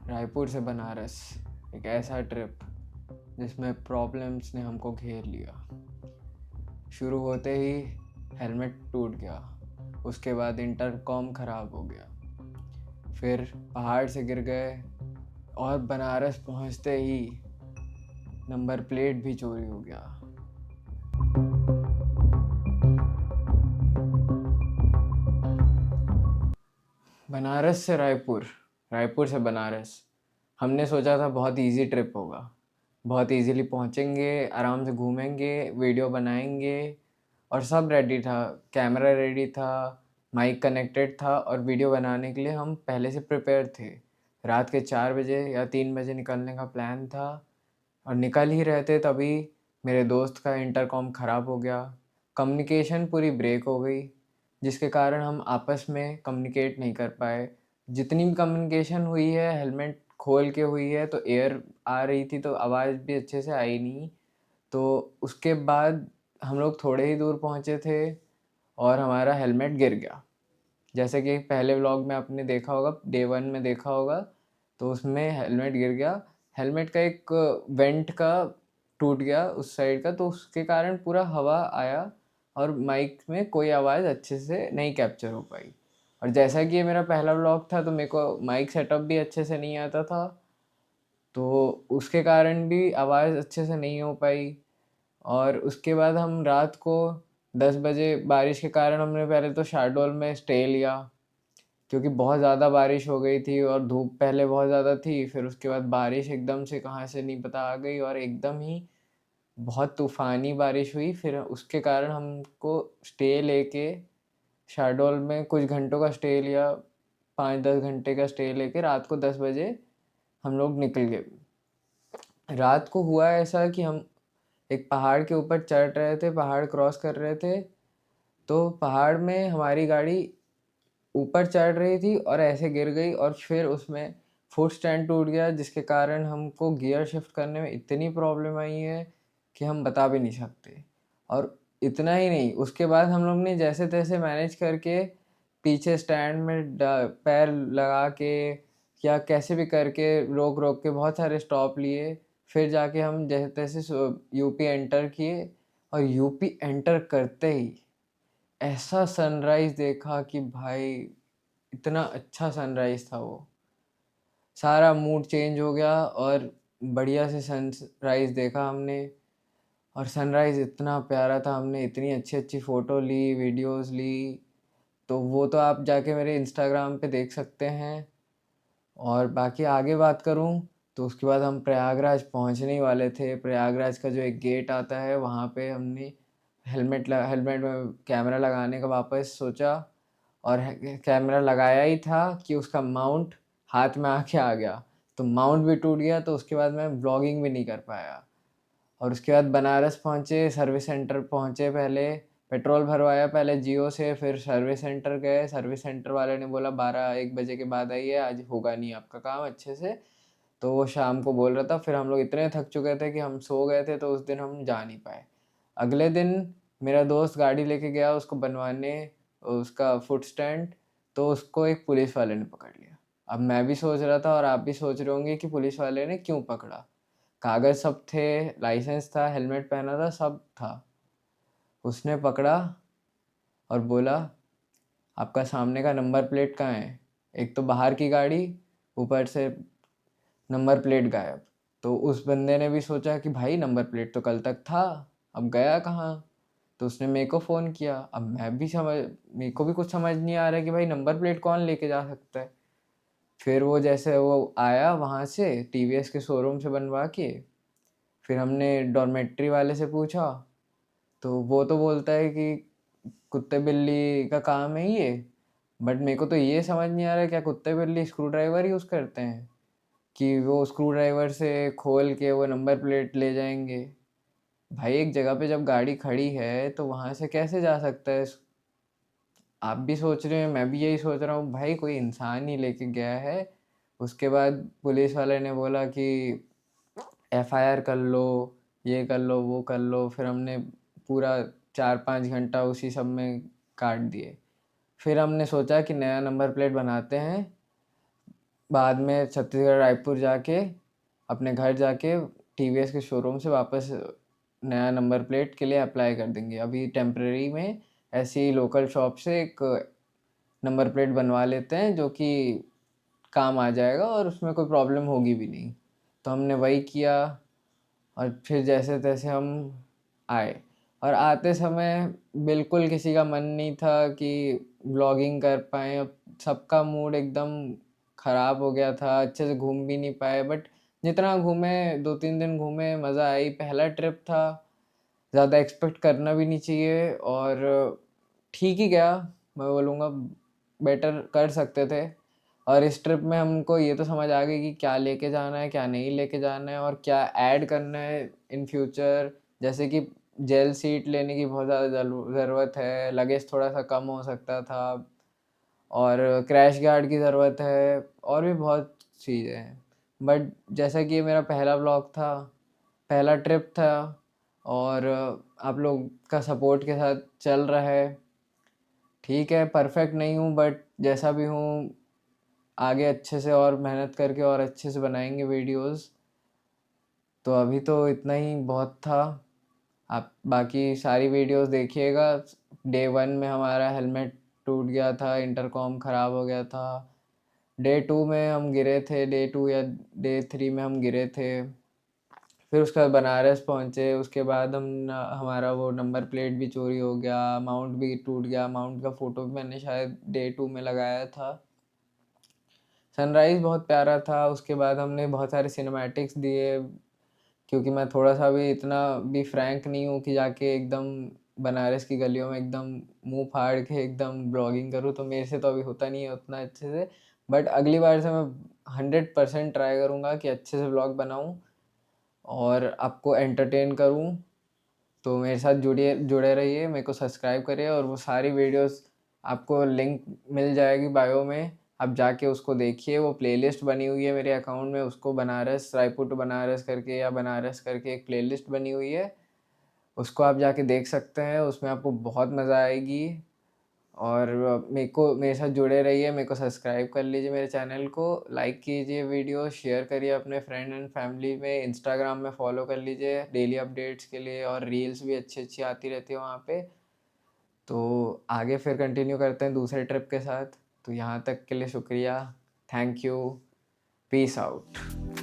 रायपुर से बनारस, एक ऐसा ट्रिप जिसमें प्रॉब्लम्स ने हमको घेर लिया। शुरू होते ही हेलमेट टूट गया, उसके बाद इंटरकॉम ख़राब हो गया, फिर पहाड़ से गिर गए और बनारस पहुंचते ही नंबर प्लेट भी चोरी हो गया। बनारस से रायपुर, रायपुर से बनारस, हमने सोचा था बहुत इजी ट्रिप होगा, बहुत इजीली पहुंचेंगे, आराम से घूमेंगे, वीडियो बनाएंगे और सब रेडी था। कैमरा रेडी था, माइक कनेक्टेड था और वीडियो बनाने के लिए हम पहले से प्रिपेयर थे। रात के 4 बजे या 3 बजे निकलने का प्लान था और निकल ही रहे थे तभी मेरे दोस्त का इंटरकॉम ख़राब हो गया। कम्युनिकेशन पूरी ब्रेक हो गई, जिसके कारण हम आपस में कम्युनिकेट नहीं कर पाए। जितनी भी कम्युनिकेशन हुई है हेलमेट खोल के हुई है, तो एयर आ रही थी तो आवाज़ भी अच्छे से आई नहीं। तो उसके बाद हम लोग थोड़े ही दूर पहुँचे थे और हमारा हेलमेट गिर गया। जैसे कि पहले व्लॉग में आपने देखा होगा, डे 1 में देखा होगा, तो उसमें हेलमेट गिर गया। हेलमेट का एक वेंट का टूट गया उस साइड का, तो उसके कारण पूरा हवा आया और माइक में कोई आवाज़ अच्छे से नहीं कैप्चर हो पाई। और जैसा कि ये मेरा पहला व्लॉग था तो मेरे को माइक सेटअप भी अच्छे से नहीं आता था, तो उसके कारण भी आवाज़ अच्छे से नहीं हो पाई। और उसके बाद हम रात को 10 बजे, बारिश के कारण हमने पहले तो शाहडोल में स्टे लिया, क्योंकि बहुत ज़्यादा बारिश हो गई थी और धूप पहले बहुत ज़्यादा थी। फिर उसके बाद बारिश एकदम से कहाँ से नहीं पता आ गई और एकदम ही बहुत तूफ़ानी बारिश हुई। फिर उसके कारण हमको स्टे लेके शाहडोल में कुछ घंटों का स्टे लिया, 5-10 घंटे का स्टे लेके रात को 10 बजे हम लोग निकल गए। रात को हुआ ऐसा कि हम एक पहाड़ के ऊपर चढ़ रहे थे, पहाड़ क्रॉस कर रहे थे, तो पहाड़ में हमारी गाड़ी ऊपर चढ़ रही थी और ऐसे गिर गई और फिर उसमें फुट स्टैंड टूट गया, जिसके कारण हमको गियर शिफ्ट करने में इतनी प्रॉब्लम आई है कि हम बता भी नहीं सकते। और इतना ही नहीं, उसके बाद हम लोग ने जैसे तैसे मैनेज करके पीछे स्टैंड में पैर लगा के या कैसे भी करके रोक रोक के बहुत सारे स्टॉप लिए। फिर जाके हम जैसे तैसे यूपी एंटर किए और यूपी एंटर करते ही ऐसा सनराइज़ देखा कि भाई, इतना अच्छा सनराइज़ था वो। सारा मूड चेंज हो गया और बढ़िया से सनराइज़ देखा हमने। और सनराइज़ इतना प्यारा था, हमने इतनी अच्छी-अच्छी फ़ोटो ली, वीडियोज़ ली, तो वो तो आप जाके मेरे इंस्टाग्राम पे देख सकते हैं। और बाकी आगे बात करूँ तो उसके बाद हम प्रयागराज पहुँचने ही वाले थे। प्रयागराज का जो एक गेट आता है वहाँ पे हमने हेलमेट में कैमरा लगाने का वापस सोचा और कैमरा लगाया ही था कि उसका माउंट हाथ में आके आ गया, तो माउंट भी टूट गया। तो उसके बाद मैं व्लॉगिंग भी नहीं कर पाया। और उसके बाद बनारस पहुँचे, सर्विस सेंटर पहुँचे, पहले पेट्रोल भरवाया पहले जियो से, फिर सर्विस सेंटर गए। सर्विस सेंटर वाले ने बोला 12-1 बजे के बाद आइए, आज होगा नहीं आपका काम अच्छे से। तो वो शाम को बोल रहा था। फिर हम लोग इतने थक चुके थे कि हम सो गए थे, तो उस दिन हम जा नहीं पाए। अगले दिन मेरा दोस्त गाड़ी लेके गया उसको बनवाने, उसका फुट स्टैंड, तो उसको एक पुलिस वाले ने पकड़ लिया। अब मैं भी सोच रहा था और आप भी सोच रहे होंगे कि पुलिस वाले ने क्यों पकड़ा। कागज़ सब थे, लाइसेंस था, हेलमेट पहना था, सब था। उसने पकड़ा और बोला, आपका सामने का नंबर प्लेट कहाँ है? एक तो बाहर की गाड़ी, ऊपर से नंबर प्लेट गायब। तो उस बंदे ने भी सोचा कि भाई नंबर प्लेट तो कल तक था, अब गया कहाँ? तो उसने मेरे को फ़ोन किया। अब मेरे को भी कुछ समझ नहीं आ रहा है कि भाई नंबर प्लेट कौन लेके जा सकता है। फिर वो जैसे वो आया वहाँ से टीवीएस के शोरूम से बनवा के, फिर हमने डॉर्मेट्री वाले से पूछा, तो वो तो बोलता है कि कुत्ते बिल्ली का काम है ये। बट मेरे को तो ये समझ नहीं आ रहा है, क्या कुत्ते बिल्ली स्क्रू ड्राइवर यूज़ करते हैं कि वो स्क्रू ड्राइवर से खोल के वो नंबर प्लेट ले जाएंगे? भाई एक जगह पे जब गाड़ी खड़ी है तो वहाँ से कैसे जा सकता है? आप भी सोच रहे हैं, मैं भी यही सोच रहा हूँ, भाई कोई इंसान ही लेके गया है। उसके बाद पुलिस वाले ने बोला कि एफआईआर कर लो, ये कर लो, वो कर लो। फिर हमने पूरा 4-5 घंटा उसी सब में काट दिए। फिर हमने सोचा कि नया नंबर प्लेट बनाते हैं बाद में छत्तीसगढ़ रायपुर जाके अपने घर जाके टीवीएस के शोरूम से वापस नया नंबर प्लेट के लिए अप्लाई कर देंगे। अभी टेम्परेरी में ऐसी लोकल शॉप से एक नंबर प्लेट बनवा लेते हैं जो कि काम आ जाएगा और उसमें कोई प्रॉब्लम होगी भी नहीं। तो हमने वही किया और फिर जैसे तैसे हम आए। और आते समय बिल्कुल किसी का मन नहीं था कि व्लॉगिंग कर पाएँ। अब सबका मूड एकदम ख़राब हो गया था, अच्छे से घूम भी नहीं पाए, बट जितना घूमे 2-3 दिन घूमे, मज़ा आई। पहला ट्रिप था, ज़्यादा एक्सपेक्ट करना भी नहीं चाहिए और ठीक ही गया। मैं बोलूँगा बेटर कर सकते थे। और इस ट्रिप में हमको ये तो समझ आ गई कि क्या लेके जाना है, क्या नहीं लेके जाना है और क्या ऐड करना है इन फ्यूचर। जैसे कि जेल सीट लेने की बहुत ज़्यादा ज़रूरत है, लगेज थोड़ा-सा कम हो सकता था और क्रैश गार्ड की ज़रूरत है और भी बहुत चीज़ें हैं। बट जैसा कि ये मेरा पहला व्लॉग था, पहला ट्रिप था और आप लोग का सपोर्ट के साथ चल रहा है। ठीक है, परफेक्ट नहीं हूँ बट जैसा भी हूँ आगे अच्छे से और मेहनत करके और अच्छे से बनाएँगे वीडियोज़। तो अभी तो इतना ही बहुत था। आप बाकी सारी वीडियोज़ देखिएगा। डे 1 में हमारा हेलमेट टूट गया था, इंटरकॉम ख़राब हो गया था। डे 2 में हम गिरे थे, डे 2 या डे 3 में हम गिरे थे। फिर उसके बाद बनारस पहुँचे, उसके बाद हमारा वो नंबर प्लेट भी चोरी हो गया, माउंट भी टूट गया। माउंट का फ़ोटो भी मैंने शायद डे 2 में लगाया था। सनराइज़ बहुत प्यारा था, उसके बाद हमने बहुत सारे सिनेमैटिक्स दिए क्योंकि मैं थोड़ा-सा भी इतना भी फ्रैंक नहीं हूँ कि जाके एकदम बनारस की गलियों में एकदम मुँह फाड़ के एकदम ब्लॉगिंग करूँ, तो मेरे से तो अभी होता नहीं है उतना अच्छे से। बट अगली बार से मैं 100% ट्राई करूँगा कि अच्छे से व्लॉग बनाऊँ और आपको एंटरटेन करूँ। तो मेरे साथ जुड़े रहिए, मेरे को सब्सक्राइब करिए और वो सारी वीडियोज़ आपको लिंक मिल जाएगी बायो में। आप जाके उसको देखिए, वो प्लेलिस्ट बनी हुई है मेरे अकाउंट में, उसको बनारस रायपुर टू बनारस करके या बनारस करके एक प्लेलिस्ट बनी हुई है। उसको आप जाके देख सकते हैं, उसमें आपको बहुत मज़ा आएगी। और मेरे साथ जुड़े रहिए, मेरे को सब्सक्राइब कर लीजिए मेरे चैनल को, लाइक कीजिए वीडियो, शेयर करिए अपने फ्रेंड एंड फैमिली में, इंस्टाग्राम में फॉलो कर लीजिए डेली अपडेट्स के लिए और रील्स भी अच्छी-अच्छी आती रहती है वहाँ पे। तो आगे फिर कंटिन्यू करते हैं दूसरे ट्रिप के साथ। तो यहाँ तक के लिए शुक्रिया, थैंक यू, पीस आउट।